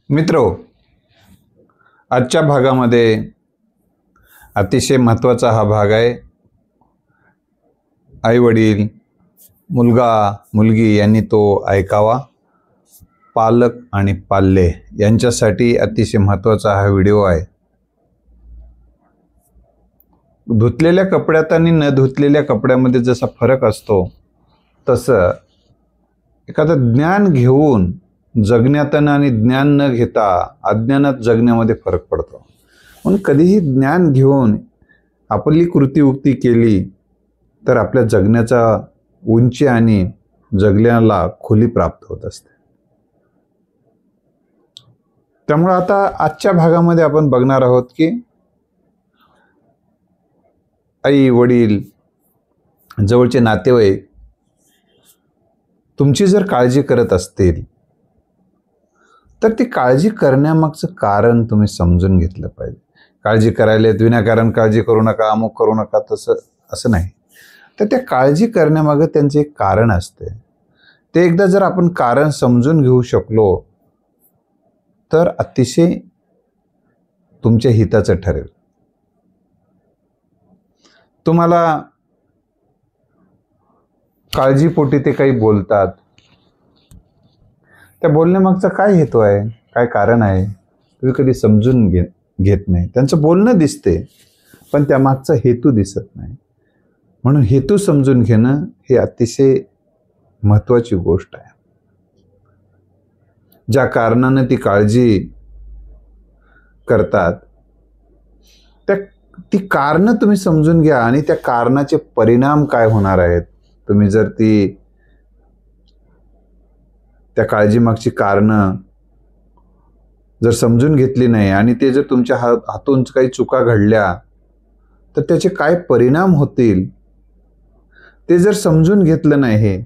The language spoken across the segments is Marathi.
मित्रो, आजच्या भागामध्ये अतिशय महत्त्वाचा हा भाग आहे. आई वडील, मुलगा मुलगी यांनी तो ऐकावा. पालक आणि पाल्य यांच्यासाठी अतिशय महत्त्वाचा हा व्हिडिओ आहे. धुतलेल्या कपड्यात आणि न धुतलेल्या कपड्यामध्ये जसा फरक असतो, तसं एखादं ज्ञान घेऊन जगण्यात आणि ज्ञान न घेता अज्ञानात जगण्यामध्ये फरक पडतो. म्हणून कधीही ज्ञान घेऊन आपली कृतीयुक्ती केली तर आपल्या जगण्याचा उंची आणि जगण्याला खोली प्राप्त होत असते. त्यामुळे आता आजच्या भागामध्ये आपण बघणार आहोत की आई वडील, जवळचे नातेवाईक तुमची जर काळजी करत असतील तर ती काळजी करण्यामागचं कारण तुम्ही समजून घेतलं पाहिजे. काळजी करायला विनाकारण काळजी करू नका, अमुक करू नका, असं नाही. तर त्या काळजी करण्यामागं त्यांचे एक कारण असते. ते एकदा जर आपण कारण समजून घेऊ शकलो तर अतिशय तुमच्या हिताचं ठरेल. तुम्हाला काळजीपोटी ते काही बोलतात, त्या बोलण्यामागचा काय हेतू आहे, काय कारण आहे, तुम्ही कधी समजून घेत नाही. त्यांचं बोलणं दिसते पण त्यामागचा हेतू दिसत नाही. म्हणून हेतू समजून घेणं हे अतिशय महत्त्वाची गोष्ट आहे. ज्या कारणाने ती काळजी करतात ती कारणं तुम्ही समजून घ्या आणि त्या कारणाचे परिणाम काय होणार आहेत. तुम्ही जर त्या काळजीमागची कारणं जर समजून घेतली नाही आणि ते जर तुमच्या हातून काही चुका घडल्या तर त्याचे काय परिणाम होतील ते जर समजून घेतलं नाही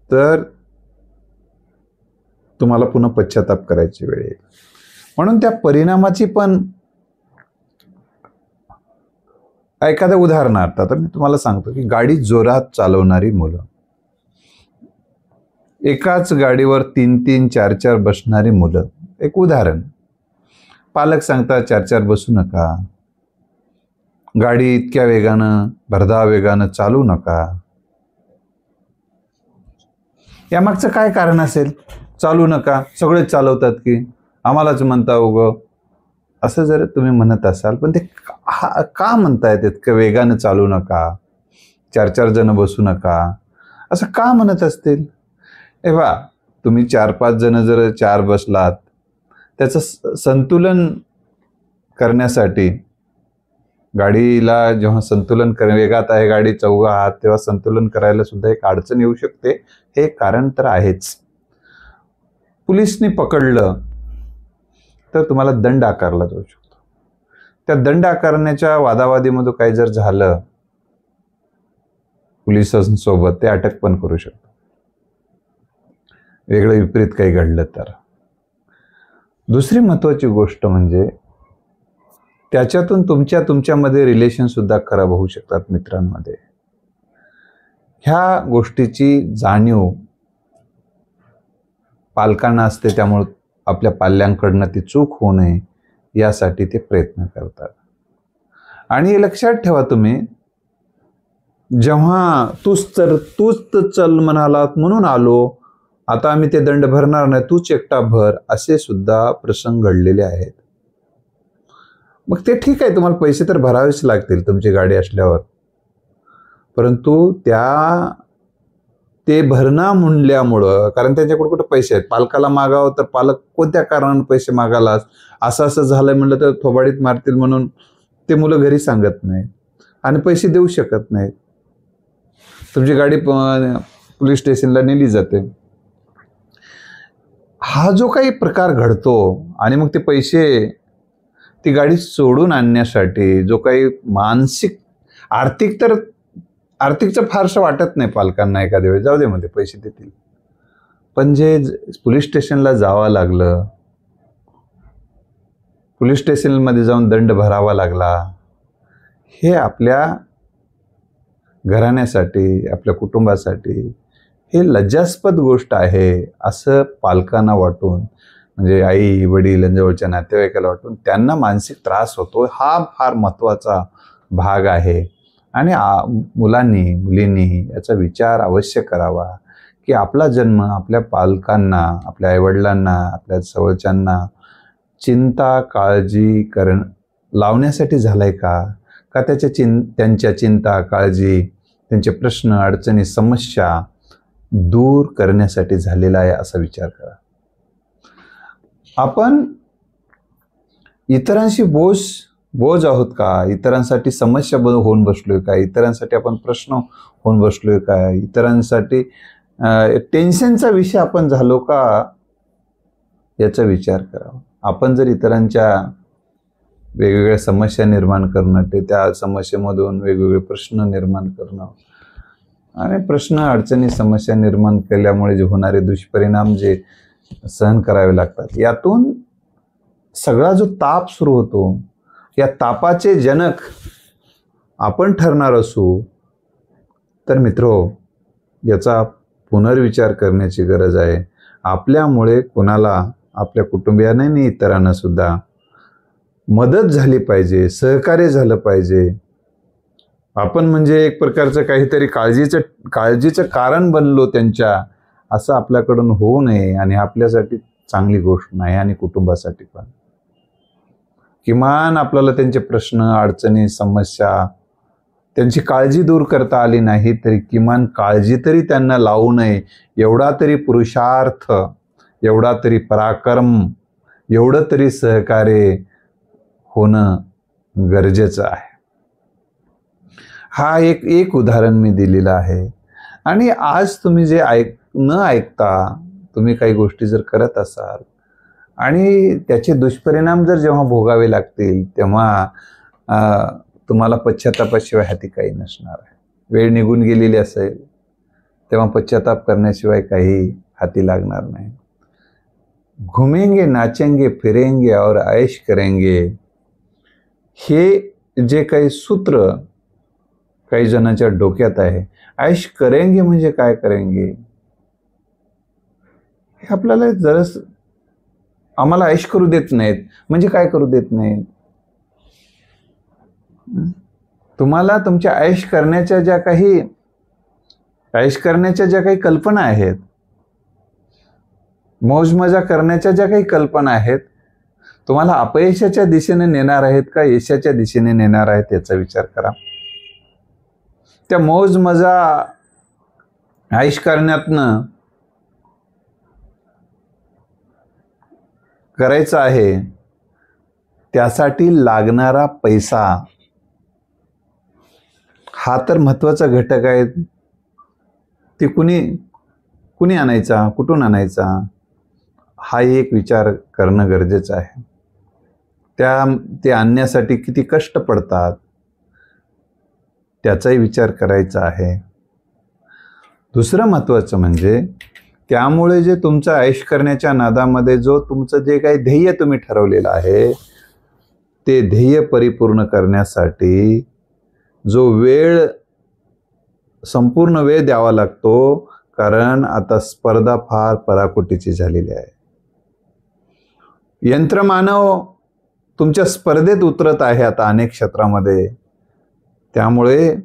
तर तुम्हाला पुन्हा पश्चाताप करायची वेळ येईल. म्हणून त्या परिणामाची पण एखाद्या उदाहरणार्थ आता मी तुम्हाला सांगतो की गाडी जोरात चालवणारी मुलं, एकाच गाडीवर 3-3, 4-4 बसणारी मुलं. एक उदाहरण. पालक सांगतात 4-4 बसू नका, गाडी इतक्या वेगानं भरधाव वेगानं चालू नका. यामागचं काय कारण असेल? चालू नका, सगळेच चालवतात की आम्हालाच म्हणता उगं, असं जर तुम्ही म्हणत असाल, पण ते का म्हणतायत इतकं वेगानं चालू नका, 4-4 जण बसू नका, असं का म्हणत असतील? एव्हा तुम्ही 4-5 जण जर 4 बसलात, त्याचं संतुलन करण्यासाठी गाडीला जेव्हा संतुलन वेगात आहे गाडी 4 आहात तेव्हा संतुलन करायला सुद्धा एक अडचण येऊ शकते. हे कारण तर आहेच. पोलिसने पकडलं तर तुम्हाला दंड आकारला जाऊ शकतो. त्या दंड आकारण्याच्या वादावादीमध्ये काही जर झालं पोलिसांसोबत, ते अटक पण करू शकतो. वेगळं विपरीत काही घडलं तर. दुसरी महत्त्वाची गोष्ट म्हणजे त्याच्यातून तुमच्यामध्ये रिलेशन सुद्धा खराब होऊ शकतात मित्रांमध्ये. ह्या गोष्टीची जाणीव पालकांना असते, त्यामुळे आपल्या पाल्यांकडनं ती चूक होऊ नये यासाठी ते प्रयत्न करतात. आणि हे लक्षात ठेवा तुम्ही, जेव्हा तूच चल म्हणालात म्हणून आलो, आता आम्ही ते दंड भरणार नाही, तूच एकटा भर, असे सुद्धा प्रसंग घडलेले आहेत. मग ते ठीक आहे, तुम्हाला पैसे तर भरावेच लागतील तुमची गाडी असल्यावर, परंतु ते भरणा म्हणल्यामुळं, कारण त्यांच्याकडे कुठे पैसे आहेत, पालकाला मागावं तर पालक कोणत्या कारणाने पैसे मागालास, असं झालंय म्हणलं तर थोबाडीत मारतील म्हणून ते मुलं घरी सांगत नाहीत आणि पैसे देऊ शकत नाहीत. तुमची गाडी पोलीस स्टेशनला नेली जाते. हा जो काही प्रकार घडतो आणि मग ते पैसे ती गाडी सोडून आणण्यासाठी जो काही मानसिक आर्थिकचं फारसं वाटत नाही पालकांना. एखाद्या वेळी जाऊ दे मध्ये पैसे देतील, पण जे पोलीस स्टेशनला जावं लागलं, पोलीस स्टेशनमध्ये जाऊन दंड भरावा लागला, हे आपल्या घराण्यासाठी, आपल्या कुटुंबासाठी हे लज्जास्पद गोष्ट आहे असं पालकांना वाटून, म्हणजे आई वडील जवळच्या नातेवाईकाला वाटून त्यांना मानसिक त्रास होतो, हा फार महत्त्वाचा भाग आहे. आणि मुलांनी मुलींनी याचा विचार अवश्य करावा की आपला जन्म आपल्या पालकांना, आपल्या आईवडिलांना, आपल्या जवळच्यांना चिंता काळजी लावण्यासाठी झालाय का त्यांच्या चिंता काळजी, त्यांचे प्रश्न अडचणी समस्या दूर करण्यासाठी झालेला आहे असा विचार करा. आपण इतरांशी बोज आहोत का? इतरांसाठी समस्या होऊन बसलोय का? इतरांसाठी आपण प्रश्न होऊन बसलोय का? इतरांसाठी टेन्शनचा विषय आपण झालो का? याचा विचार करावा. आपण जर इतरांच्या वेगवेगळ्या समस्या निर्माण करणं, त्या समस्येमधून वेगवेगळे प्रश्न निर्माण करणं आणि प्रश्न अडचणी समस्या निर्माण केल्यामुळे जे होणारे दुष्परिणाम जे सहन करावे लागतात, यातून सगळा जो ताप सुरू होतो, या तापाचे जनक आपण ठरणार असू तर मित्रो, याचा पुनर्विचार करण्याची गरज आहे. आपल्यामुळे कोणाला, आपल्या कुटुंबियांना आणि इतरांना सुद्धा मदत झाली पाहिजे, सहकार्य झालं पाहिजे. आपण म्हणजे एक प्रकारचं काहीतरी काळजीचं कारण बनलो त्यांच्या, असं आपल्याकडून होऊ नये. आणि आपल्यासाठी चांगली गोष्ट नाही आणि कुटुंबासाठी पण. किमान आपल्याला त्यांचे प्रश्न अडचणी समस्या त्यांची काळजी दूर करता आली नाही तरी किमान काळजी तरी त्यांना लावू नये, एवढा तरी पुरुषार्थ, एवढा तरी पराक्रम, एवढं तरी सहकार्य होणं गरजेचं आहे. हा एक उदाहरण मी दिलेलं आहे. आणि आज तुम्ही जे न ऐकता तुम्ही काही गोष्टी जर करत असाल आणि त्याचे दुष्परिणाम जर जेव्हा भोगावे लागतील तेव्हा तुम्हाला पश्चातापाशिवाय हाती काही नसणार आहे. वेळ निघून गेलेली असेल तेव्हा पश्चाताप करण्याशिवाय काही हाती लागणार नाही. घुमेंगे नाचेंगे फिरेंगे और ऐश करेंगे, हे जे काही सूत्र काही जणांच्या डोक्यात आहे, ऐश करेंगे म्हणजे काय करेंगे, हे आपल्याला जरास आम्हाला ऐश करू देत नाहीत. म्हणजे काय करू देत नाहीत? तुम्हाला तुमच्या ऐश करण्याच्या ज्या काही कल्पना आहेत, मौजमजा करण्याच्या ज्या काही कल्पना आहेत, तुम्हाला अपयशाच्या दिशेने नेणार आहेत का यशाच्या दिशेने नेणार आहेत याचा विचार करा. त्या मौजमजा ऐश करण्यातनं करायचं आहे, त्यासाठी लागणारा पैसा हा तर महत्त्वाचा घटक आहे. ते कुणी आणायचा, कुठून आणायचा, हा एक विचार करणं गरजेचं आहे. ते आणण्यासाठी किती कष्ट पडतात त्याचाही विचार करायचा आहे. दुसरं महत्त्वाचं म्हणजे त्यामुळे जे तुमचं ऐश करण्याच्या नादामध्ये जो तुमचं जे काही ध्येय तुम्ही ठरवलेलं आहे, ते ध्येय परिपूर्ण करण्यासाठी जो संपूर्ण वेळ द्यावा लागतो, कारण आता स्पर्धा फार पराकोटीची झालेली आहे. यंत्रमानव तुमच्या स्पर्धेत उतरत आहे आता अनेक क्षेत्रामध्ये. त्यामुळे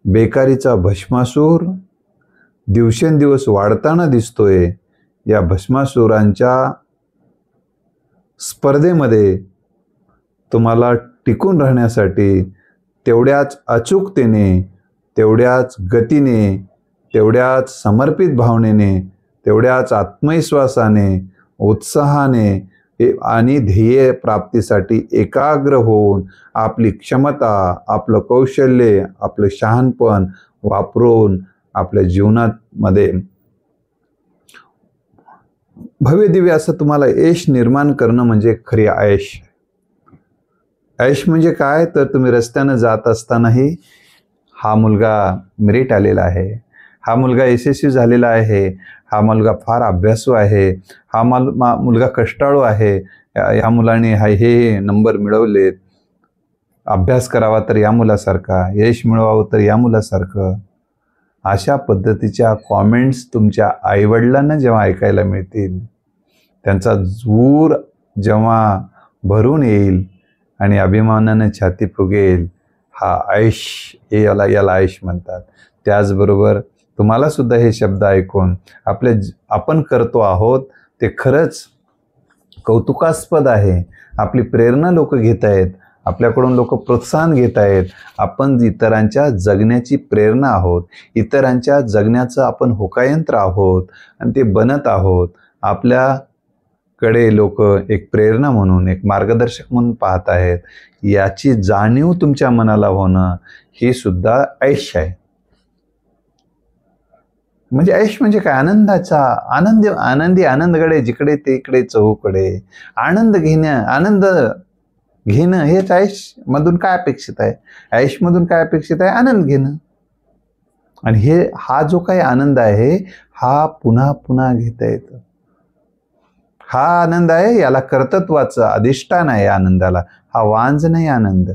बेकारीचा भस्मासूर दिवसेंदिवस वाढताना दिसतोय. या भस्मासुरांच्या स्पर्धेमध्ये तुम्हाला टिकून राहण्यासाठी तेवढ्याच अचूकतेने, तेवढ्याच गतीने, तेवढ्याच समर्पित भावनेने, तेवढ्याच आत्मविश्वासाने, उत्साहाने आणि ध्येय प्राप्तीसाठी एकाग्र होऊन आपली क्षमता, आपलं कौशल्य, आपलं शहाणपण वापरून आपल्या जीवनामध्ये भव्य दिव्य असं तुम्हाला यश निर्माण करणं म्हणजे खरी ऐश. ऐश म्हणजे काय तर तुम्ही रस्त्यानं जात असतानाही हा मुलगा मेरिट आलेला आहे, हा मुलगा यशस्वी झालेला आहे, हा मुलगा फार अभ्यासू आहे, हा मुलगा कष्टाळू आहे, या मुलाने हे नंबर मिळवलेत, अभ्यास करावा तर या मुलासारखा, यश मिळवावं तर या मुलासारखं. अशा पद्धतीच्या कॉमेंट्स तुमच्या आईवडिलांना जेव्हा ऐकायला मिळतील, त्यांचा जूर जेव्हा भरून येईल आणि अभिमानाने छाती फुगेल, हा ऐश, हे याला ऐश म्हणतात. त्याचबरोबर तुम्हाला सुद्धा हे शब्द ऐकून आपण करतो आहोत ते खरंच कौतुकास्पद आहे. आपली प्रेरणा लोक घेत आहेत, आपल्याकडून लोक प्रोत्साहन घेत आहेत. आपण इतरांच्या जगण्याची प्रेरणा आहोत, इतरांच्या जगण्याचं आपण होकायंत्र आहोत आणि ते बनत आहोत. आपल्याकडे लोक एक प्रेरणा म्हणून, एक मार्गदर्शक म्हणून पाहत आहेत. याची जाणीव तुमच्या मनाला होणं हे सुद्धा ऐश आहे. म्हणजे ऐश म्हणजे काय? आनंदाचा आनंदकडे जिकडे तिकडे चहूकडे आनंद घेणं हेच ऐश मधून काय अपेक्षित आहे? ऐश मधून काय अपेक्षित आहे? आनंद घेणं. आणि हा जो काही आनंद आहे हा पुन्हा पुन्हा घेता येतो. हा आनंद आहे, याला कर्तृत्वाचं अधिष्ठान आहे. आनंदाला हा वांज नाही आनंद.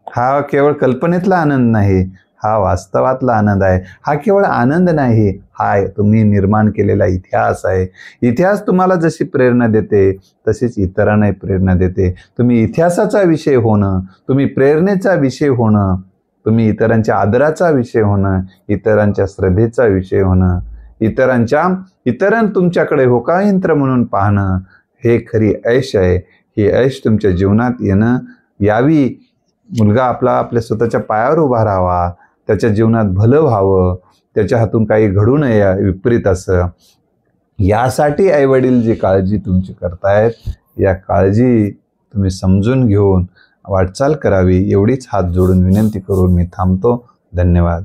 हा केवळ कल्पनेतला आनंद नाही, हा वास्तवातला आनंद आहे. हा केवळ आनंद नाही, हा तुम्ही निर्माण केलेला इतिहास आहे. इतिहास तुम्हाला जशी प्रेरणा देते तशीच इतरांनाही प्रेरणा देते. तुम्ही इतिहासाचा विषय होणं, तुम्ही प्रेरणेचा विषय होणं, तुम्ही इतरांच्या आदराचा विषय होणं, इतरांच्या श्रद्धेचा विषय होणं, इतरां तुमच्याकडे होकायंत्र म्हणून पाहणं, हे खरी ऐश आहे. ही ऐश तुमच्या जीवनात यावी. मुलगा आपल्या स्वतःच्या पायावर उभा राहावा, त्याच्या जीवनात भलं व्हावं, त्याच्या हातून काही घडू नये विपरीत असं, यासाठी आईवडील जी काळजी तुमची करतायत, या काळजी तुम्ही समजून घेऊन वाटचाल करावी, एवढीच हात जोडून विनंती करून मी थांबतो. धन्यवाद.